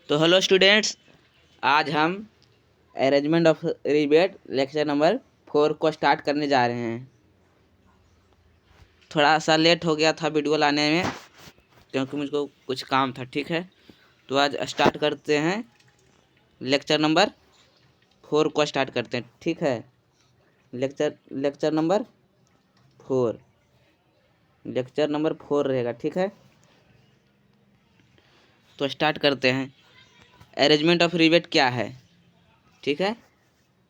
तो hello students, आज हम arrangement of rebate lecture number 4 को स्टार्ट करने जा रहे हैं। थोड़ा सा लेट हो गया था वीडियो लाने में क्योंकि मुझको कुछ काम था। ठीक है, तो आज स्टार्ट करते हैं। लेक्चर नंबर 4 को स्टार्ट करते हैं। ठीक है, लेक्चर नंबर 4 रहेगा। ठीक है, तो स्टार्ट करते हैं। अरेंजमेंट ऑफ रिबेट क्या है? ठीक है,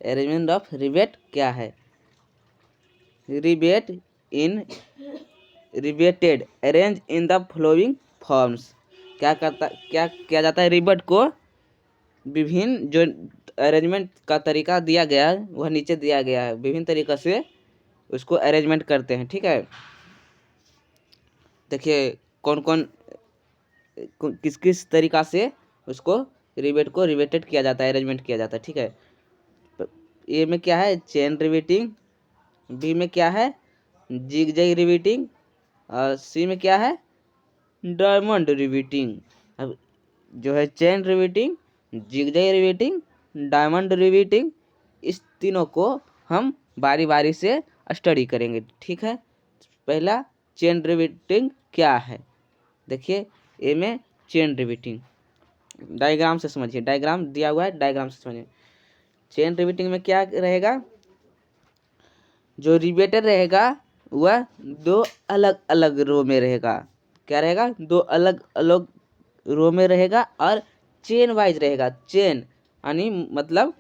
अरेंजमेंट ऑफ रिबेट क्या है? Rebate in rebated arrange in the flowing forms. क्या किया जाता है? रिबेट को विभिन्न जो अरेंजमेंट का तरीका दिया गया है वह नीचे दिया गया है, विभिन्न तरीक़ा से उसको अरेंजमेंट करते हैं। ठीक है, देखिए कौन कौन किस किस तरीक़ा से उसको रिबेट को रिबेटेड किया जाता है, अरेंजमेंट किया जाता है। ठीक है, ए में क्या है? चेन रिबेटिंग। बी में क्या है? Zigzag riveting. और सी में क्या है? Diamond riveting. अब जो है chain riveting, zigzag riveting, diamond riveting, इस तीनों को हम बारी बारी से स्टडी करेंगे। ठीक है, पहला चेन रिबेटिंग क्या है? देखिए ए में चेन रिबेटिंग, डायग्राम से समझिए, डायग्राम दिया हुआ है, डायग्राम से समझिए। चेन रिबेटिंग में क्या रहेगा? जो रिबेटर रहेगा वह दो अलग अलग रो में रहेगा। क्या रहेगा? दो अलग अलग रो में रहेगा और चेन वाइज रहेगा। चेन यानी मतलब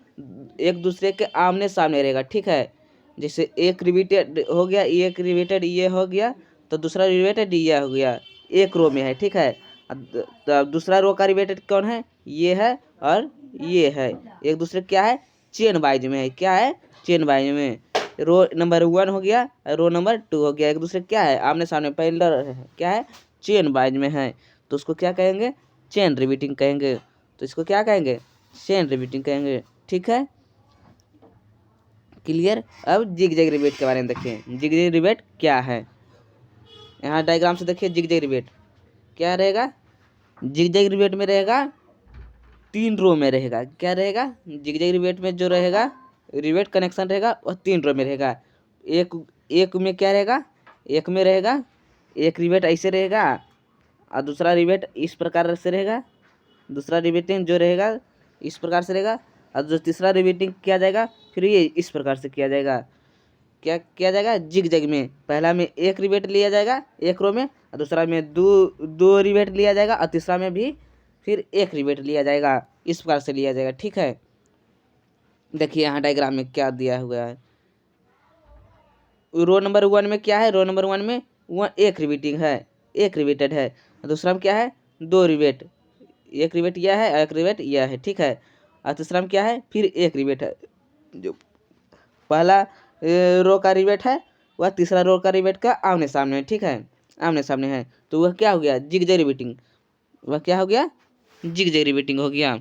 एक दूसरे के आमने सामने रहेगा। ठीक है, जैसे एक रिबेटेड हो गया, एक रिबेटेड ये हो गया, तो दूसरा रिबेटेड ये हो गया, एक रो में है। ठीक है, तो दूसरा रो का रिबेटेड कौन है? ये है और ये है, एक दूसरे क्या है? चेन वाइज में है। क्या है? चेन वाइज में। रो नंबर 1 हो गया, रो नंबर 2 हो गया, एक दूसरे क्या है? आमने सामने, पैरेलल है। क्या है? चेन वाइज में है, तो उसको क्या कहेंगे? चेन रिबेटिंग कहेंगे। तो इसको क्या कहेंगे? चेन रिबेटिंग कहेंगे। ठीक है, क्लियर। अब जिग जैग रिबेट के बारे में देखिए। जिग जैग रिबेट क्या है? यहाँ डायग्राम से देखिए। जिग जैग रिबेट क्या रहेगा? जिग जैग रिबेट में रहेगा 3 रो में रहेगा। क्या रहेगा? जिग जैग रिबेट में जो रहेगा रिबेट कनेक्शन रहेगा वह 3 रो में रहेगा। एक एक में क्या रहेगा? एक में रहेगा एक रिबेट ऐसे रहेगा और दूसरा रिबेट इस प्रकार से रहेगा। दूसरा रिबेटिंग जो रहेगा इस प्रकार से रहेगा और जो तीसरा रिबेटिंग किया जाएगा फिर ये इस प्रकार से किया जाएगा। क्या किया जाएगा? जिग जैग में पहला में एक रिबेट लिया जाएगा एक रो में, और दूसरा में दो रिबेट लिया जाएगा, और तीसरा में भी फिर एक रिबेट लिया जाएगा। इस प्रकार से लिया जाएगा। ठीक है, देखिए यहाँ डायग्राम में क्या दिया हुआ है। रो नंबर 1 में क्या है? रो नंबर 1 में एक रिबेटिंग है, एक रिबेटेड है। दूसरा में क्या है? 2 रिबेट, एक रिबेट यह है, एक रिबेट यह है। ठीक है, और तीसरा में क्या है? फिर एक रिबेट है। जो पहला रो का रिबेट है वह तीसरा रो का रिबेट का आमने सामने है। ठीक है, आमने सामने है, तो वह क्या हो गया? Zigzag riveting. वह क्या हो गया? जिग जैग रिबेटिंग हो गया।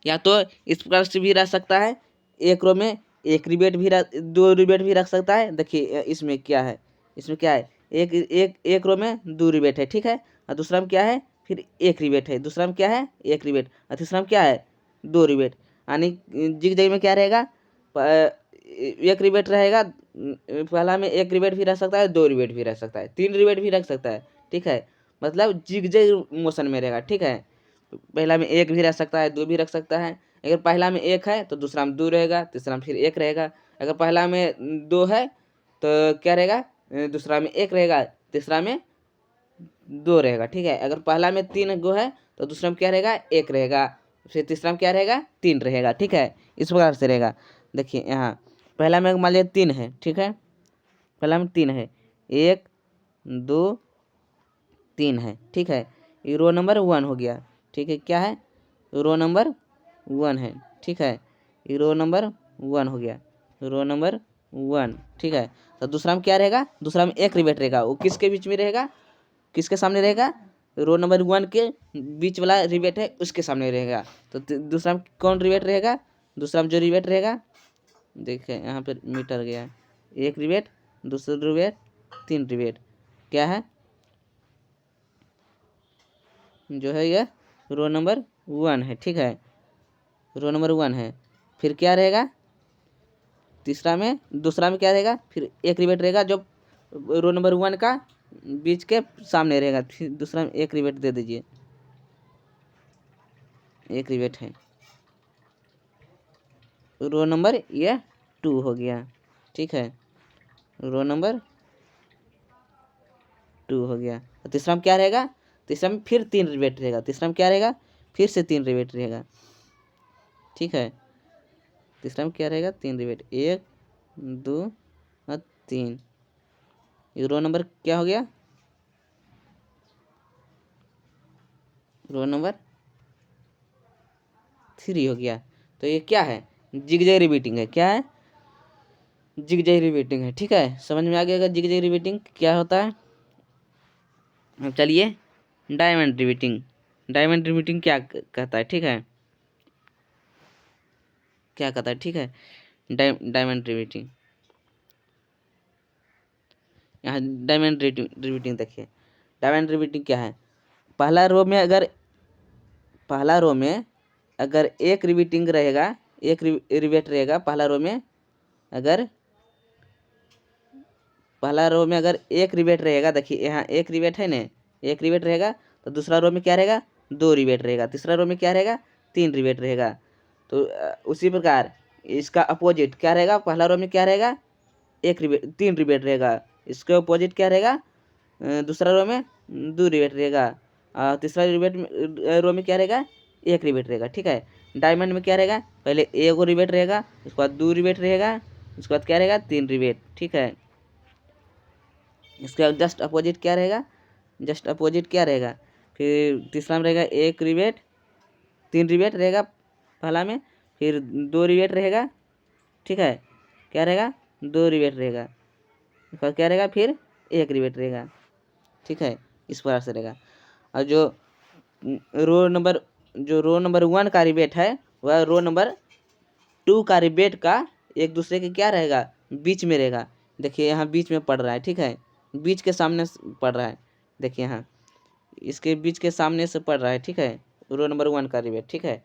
या तो इस प्रकार से भी रह सकता है, एक रो में एक रिबेट भी दो रिबेट भी रख सकता है। देखिए इसमें क्या है? इसमें क्या है? एक रो में 2 रिबेट है। ठीक है, और दूसरा में क्या है? फिर एक रिबेट है। दूसरा में क्या है? एक रिबेट, और तीसरा में क्या है? 2 रिबेट। यानी जिग जैग में क्या रहेगा? एक रिबेट रहेगा। पहला में एक रिबेट भी रह सकता है, 2 रिबेट भी रह सकता है, 3 रिबेट भी रख सकता है। ठीक है, मतलब जिग जैग मोशन में रहेगा। ठीक है, पहला में एक भी रह सकता है, 2 भी रख सकता है। अगर पहला में एक है तो दूसरा में 2 रहेगा, तीसरा में फिर एक रहेगा। अगर पहला में 2 है तो क्या रहेगा? दूसरा में एक रहेगा, तीसरा में 2 रहेगा। ठीक है, अगर पहला में 3 गो है तो दूसरा में क्या रहेगा? एक रहेगा, फिर तीसरा में क्या रहेगा? 3 रहेगा। ठीक है, इस प्रकार से रहेगा। देखिए यहाँ पहला में मान लिया 3 है। ठीक है, पहला में 3 है, 1 2 3 है। ठीक है, ये रो नंबर 1 हो गया। ठीक है, क्या है? रो नंबर 1 है। ठीक है, ये रो नंबर 1 हो गया, रो नंबर 1। ठीक है, तो दूसरा में क्या रहेगा? दूसरा में एक रिबेट रहेगा, वो किसके बीच में रहेगा? किसके सामने रहेगा? रो नंबर 1 के बीच वाला रिबेट है उसके सामने रहेगा। तो दूसरा में कौन रिबेट रहेगा? दूसरा में जो रिबेट रहेगा, देखिए यहाँ पर मीटर गया है, एक रिबेट, दूसरा रिबेट, 3 रिबेट। क्या है? जो है ये रो नंबर 1 है, ठीक है, रो नंबर 1 है। फिर क्या रहेगा दूसरा में क्या रहेगा, फिर एक रिवेट रहेगा जो रो नंबर 1 का बीच के सामने रहेगा। फिर दूसरा में एक रिवेट दे दीजिए, एक रिवेट है। रो नंबर ये 2 हो गया, ठीक है, रो नंबर 2 हो गया। और तीसरा में क्या रहेगा, तीसरा में फिर 3 रिवेट रहेगा, तीसरा में क्या रहेगा, फिर से 3 रिवेट रहेगा, ठीक है। तीसरा में क्या रहेगा, 3 रिवेट, 1 2 और 3। ये रो नंबर क्या हो गया, रो नंबर 3 हो गया। तो ये क्या है, जिगजैग रिपीटिंग है। क्या है, जिगजैग रिपीटिंग है, ठीक है। समझ में आ गया जिगजैग रिपीटिंग क्या होता है। अब चलिए डायमंड रिपीटिंग, डायमंड रिपीटिंग क्या कहता है, ठीक है, क्या कहता है, ठीक है। डायमंड रिपीटिंग, यहाँ डायमंड रिपीटिंग देखिए। डायमंड रिपीटिंग क्या है, पहला रो में अगर एक रिपीटिंग रहेगा, एक रिवेट रहेगा पहला रो में, अगर पहला रो में अगर एक रिवेट रहेगा, देखिए यहाँ एक रिवेट है ना, एक रिवेट रहेगा, तो दूसरा रो में क्या रहेगा, 2 रिवेट रहेगा, तीसरा रो में क्या रहेगा, 3 रिवेट रहेगा। तो उसी प्रकार इसका अपोजिट क्या रहेगा, पहला रो में क्या रहेगा, एक रिवेट 3 रिवेट रहेगा, इसके अपोजिट क्या रहेगा, दूसरा रो में 2 रिवेट रहेगा, तीसरा रिवेट रो में क्या रहेगा, एक रिवेट रहेगा, ठीक है। डायमंड में क्या रहेगा, पहले एक रिवेट रहेगा, उसके बाद 2 रिवेट रहेगा, उसके बाद क्या रहेगा, 3 रिवेट, ठीक है। इसका जस्ट अपोजिट क्या रहेगा, जस्ट अपोजिट क्या रहेगा, फिर तीसरा में रहेगा एक रिवेट, 3 रिवेट रहेगा पहला में, फिर 2 रिवेट रहेगा, ठीक है, क्या रहेगा, 2 रिवेट रहेगा, उसका क्या रहेगा, फिर एक रिवेट रहेगा, ठीक है। इस प्रकार से रहेगा। और जो रो नंबर 1 का रिवेट है, वह रो नंबर 2 का रिवेट का एक दूसरे के क्या रहेगा, बीच में रहेगा। देखिए यहाँ बीच में पड़ रहा है, ठीक है, बीच के सामने पड़ रहा है, देखिए यहाँ इसके बीच के सामने से पड़ रहा है, ठीक है, रो नंबर 1 का रिवेट, ठीक है।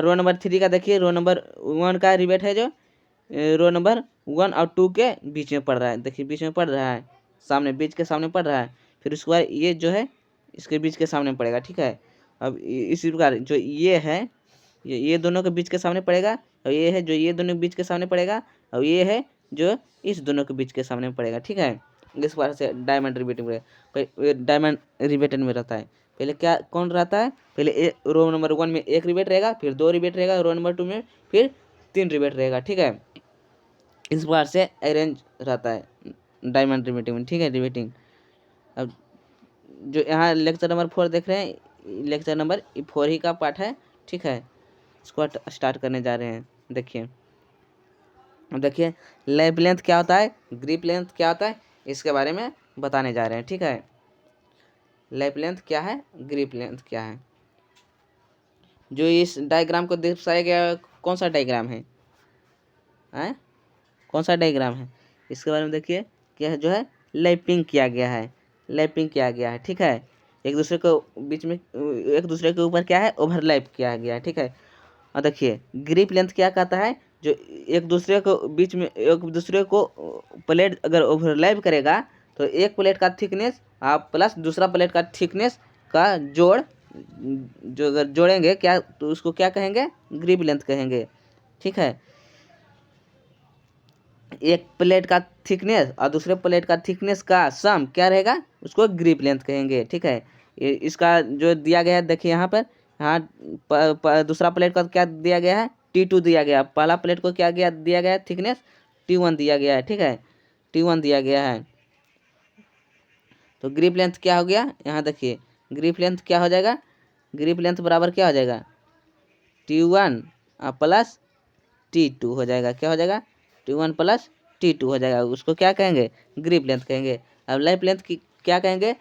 रो नंबर 3 का देखिए, रो नंबर 1 का रिवेट है जो रो नंबर 1 और 2 के बीच में पड़ रहा है, देखिए बीच में पड़ रहा है, सामने बीच के सामने पड़ रहा है। फिर उसके बाद ये जो है इसके बीच के सामने पड़ेगा, ठीक है। अब इसी प्रकार जो ये है, ये दोनों के बीच के सामने पड़ेगा, और ये है जो ये दोनों के बीच के सामने पड़ेगा, और ये है जो इस दोनों के बीच के सामने पड़ेगा, ठीक है। इस बार से डायमंड रिबेटिंग में, डायमंड रिबेटन में रहता है। पहले क्या कौन रहता है, पहले रो नंबर 1 में एक रिबेट रहेगा, फिर 2 रिबेट रहेगा, रो नंबर 2 में फिर 3 रिबेट रहेगा, ठीक है। इस बार से अरेंज रहता है डायमंड रिबेटिंग में, ठीक है, रिबेटिंग। अब जो यहाँ लेक्चर नंबर 4 देख रहे हैं, लेक्चर नंबर 4 ही का पार्ट है, ठीक है। इसको स्टार्ट करने जा रहे हैं, देखिए। अब देखिए लैप लेंथ क्या होता है, ग्रिप लेंथ क्या होता है, इसके बारे में बताने जा रहे हैं, ठीक है। लैप लेंथ क्या है, ग्रिप लेंथ क्या है। जो इस डायग्राम को दर्शाया गया कौन सा डायग्राम है, हैं, कौन सा डायग्राम है, इसके बारे में देखिए। क्या है, जो है लैपिंग किया गया है, लैपिंग किया गया है, ठीक है। एक दूसरे को बीच में, एक दूसरे के ऊपर क्या है, ओवरलैप किया गया है, ठीक है। और देखिए ग्रिप लेंथ क्या कहता है, जो एक दूसरे को बीच में, एक दूसरे को प्लेट अगर ओवरलैप करेगा, तो एक प्लेट का थिकनेस आप प्लस दूसरा प्लेट का थिकनेस का जोड़, जो अगर जोड़ेंगे क्या, तो उसको क्या कहेंगे, ग्रिप लेंथ कहेंगे, ठीक है। एक प्लेट का थिकनेस और दूसरे प्लेट का थिकनेस का सम क्या रहेगा, उसको ग्रिप लेंथ कहेंगे, ठीक है। इसका जो दिया गया है देखिए यहाँ पर, यहाँ दूसरा प्लेट का क्या दिया गया है, T2 दिया गया, पहला प्लेट को क्या दिया गया है, थिकनेस T1 दिया गया है, ठीक है, T1 दिया गया है। तो ग्रिप लेंथ क्या हो गया, यहाँ देखिए ग्रिप लेंथ क्या हो जाएगा, ग्रिप लेंथ बराबर क्या हो जाएगा, T1 प्लस T2 हो जाएगा, क्या हो जाएगा, T1 प्लस T2 हो जाएगा, उसको क्या कहेंगे, ग्रिप लेंथ कहेंगे। अब लैप लेंथ की क्या कहेंगे,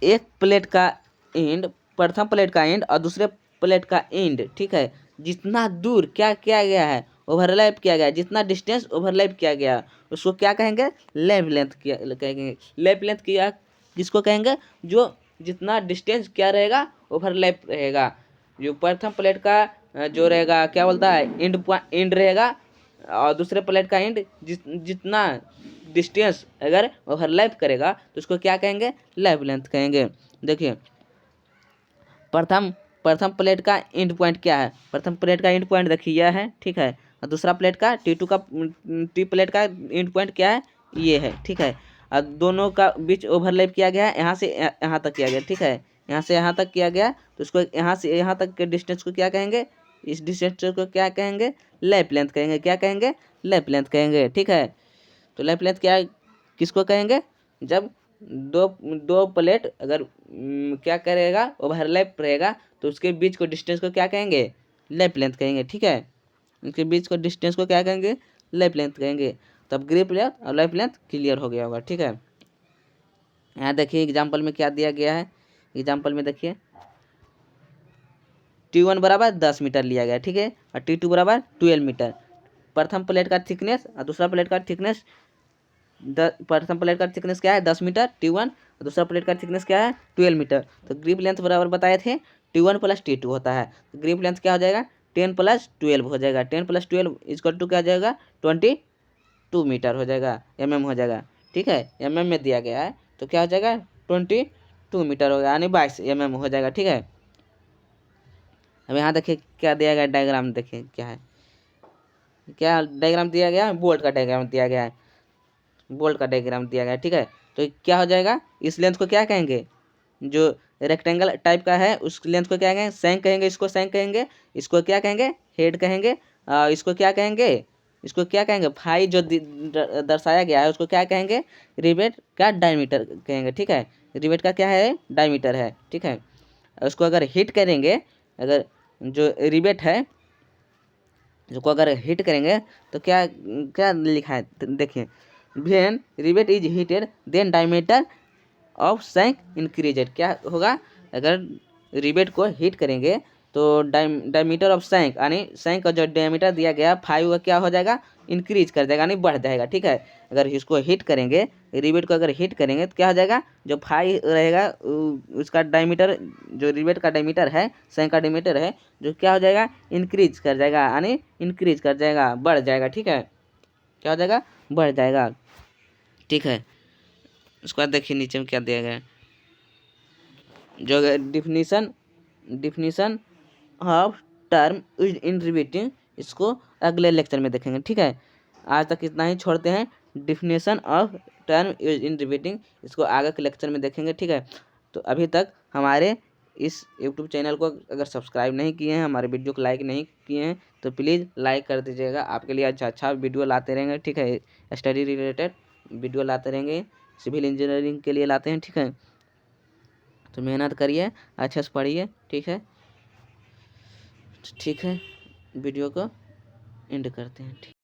एक प्लेट का एंड, प्रथम प्लेट का एंड और दूसरे प्लेट का एंड, ठीक है, जितना दूर क्या किया गया है, ओवरलैप किया गया है, जितना डिस्टेंस ओवरलैप किया गया है, उसको क्या कहेंगे, लैप लेंथ कहेंगे। लैप लेंथ किया किसको कहेंगे, जो जितना डिस्टेंस क्या रहेगा, ओवरलैप रहेगा। जो प्रथम प्लेट का जो रहेगा क्या बोलता है, एंड रहेगा, और दूसरे प्लेट का एंड जितना डिस्टेंस अगर ओवरलैप करेगा तो उसको क्या कहेंगे, लैप लेंथ कहेंगे। देखिए प्रथम प्रथम प्लेट का एंड पॉइंट क्या है, प्रथम प्लेट का एंड पॉइंट देखिए यह है, ठीक है। और दूसरा प्लेट का टी प्लेट का एंड पॉइंट क्या है, ये है, ठीक है। और दोनों का बीच ओवरलैप किया गया है, यहाँ से यहाँ तक किया गया, ठीक है। यहाँ से यहाँ तक किया गया तो उसको यहाँ से यहाँ तक के डिस्टेंस को क्या कहेंगे, इस डिस्टेंस को क्या कहेंगे, लैप लेंथ कहेंगे। क्या कहेंगे, लैप लेंथ कहेंगे, ठीक है। तो लैप लेंथ क्या किसको कहेंगे, जब दो दो प्लेट अगर क्या करेगा, ओवरलैप रहेगा तो उसके बीच को डिस्टेंस को क्या कहेंगे, लैप लेंथ कहेंगे, ठीक है। उनके बीच को डिस्टेंस को क्या कहेंगे, लैप लेंथ कहेंगे। तब ग्रिप लेंथ और लैप लेंथ क्लियर हो गया होगा, ठीक है। यहाँ देखिए एग्जाम्पल में क्या दिया गया है, एग्जाम्पल में देखिए T1 बराबर 10 मीटर लिया गया, ठीक है, और T2 बराबर 12 मीटर। प्रथम प्लेट का थिकनेस और दूसरा प्लेट का थिकनेस, प्रथम प्लेट का थिकनेस क्या है 10 मीटर T1, और दूसरा प्लेट का थिकनेस क्या है 12 मीटर। तो ग्रिप लेंथ बराबर बताए थे T1 + T2 होता है। तो ग्रिप लेंथ क्या हो जाएगा, 10 + 12 हो जाएगा। 10 + 12 = क्या हो जाएगा, 22 मीटर हो जाएगा, mm हो जाएगा, ठीक है। mm में दिया गया है तो क्या हो जाएगा, 22 मीटर होगा, यानी 22 mm हो जाएगा, ठीक है। अब यहाँ देखिए क्या दिया गया डायग्राम, देखिए क्या है, क्या डायग्राम दिया गया है, बोल्ट का डायग्राम दिया गया है, बोल्ट का डायग्राम दिया गया है, ठीक है। तो क्या हो जाएगा, इस लेंथ को क्या कहेंगे, जो रेक्टेंगल टाइप का है उस लेंथ को क्या कहेंगे, सैंक कहेंगे, इसको सैंक कहेंगे, इसको क्या कहेंगे, हेड कहेंगे, इसको क्या कहेंगे, इसको क्या कहेंगे, फाई जो दर्शाया गया है उसको क्या कहेंगे, रिवेट का डायमीटर कहेंगे, ठीक है। रिवेट का क्या है, डायमीटर है, ठीक है। उसको अगर हिट करेंगे, अगर जो रिवेट है जो को अगर हिट करेंगे तो क्या क्या लिखा है, देखिए when rivet is heated then diameter of shank increased. क्या होगा, अगर रिवेट को हिट करेंगे तो डायमीटर ऑफ सैंक, यानी सैंक का जो डायमीटर दिया गया 5 का क्या हो जाएगा, इंक्रीज कर जाएगा, यानी बढ़ जाएगा, ठीक है। अगर इसको हिट करेंगे, रिवेट को अगर हिट करेंगे तो क्या हो जाएगा, जो 5 रहेगा उसका डायमीटर, जो रिवेट का डायमीटर है, सैंक का डायमीटर है, जो क्या हो जाएगा, इंक्रीज कर जाएगा, यानी इंक्रीज कर जाएगा, बढ़ जाएगा, ठीक है। क्या हो जाएगा, बढ़ जाएगा, ठीक है। उसके बाद देखिए नीचे में क्या दिया गया है, जो definition of term in riveting, इसको अगले लेक्चर में देखेंगे, ठीक है। आज तक इतना ही छोड़ते हैं, definition of term in riveting इसको आगे के लेक्चर में देखेंगे, ठीक है। तो अभी तक हमारे इस यूट्यूब चैनल को अगर सब्सक्राइब नहीं किए हैं, हमारे वीडियो को लाइक नहीं किए हैं तो प्लीज़ लाइक कर दीजिएगा। आपके लिए अच्छा अच्छा वीडियो लाते रहेंगे, ठीक है। स्टडी रिलेटेड वीडियो लाते रहेंगे, सिविल इंजीनियरिंग के लिए लाते हैं, ठीक है। तो मेहनत करिए, अच्छे से पढ़िए, ठीक है, ठीक है। वीडियो को एंड करते हैं, ठीक।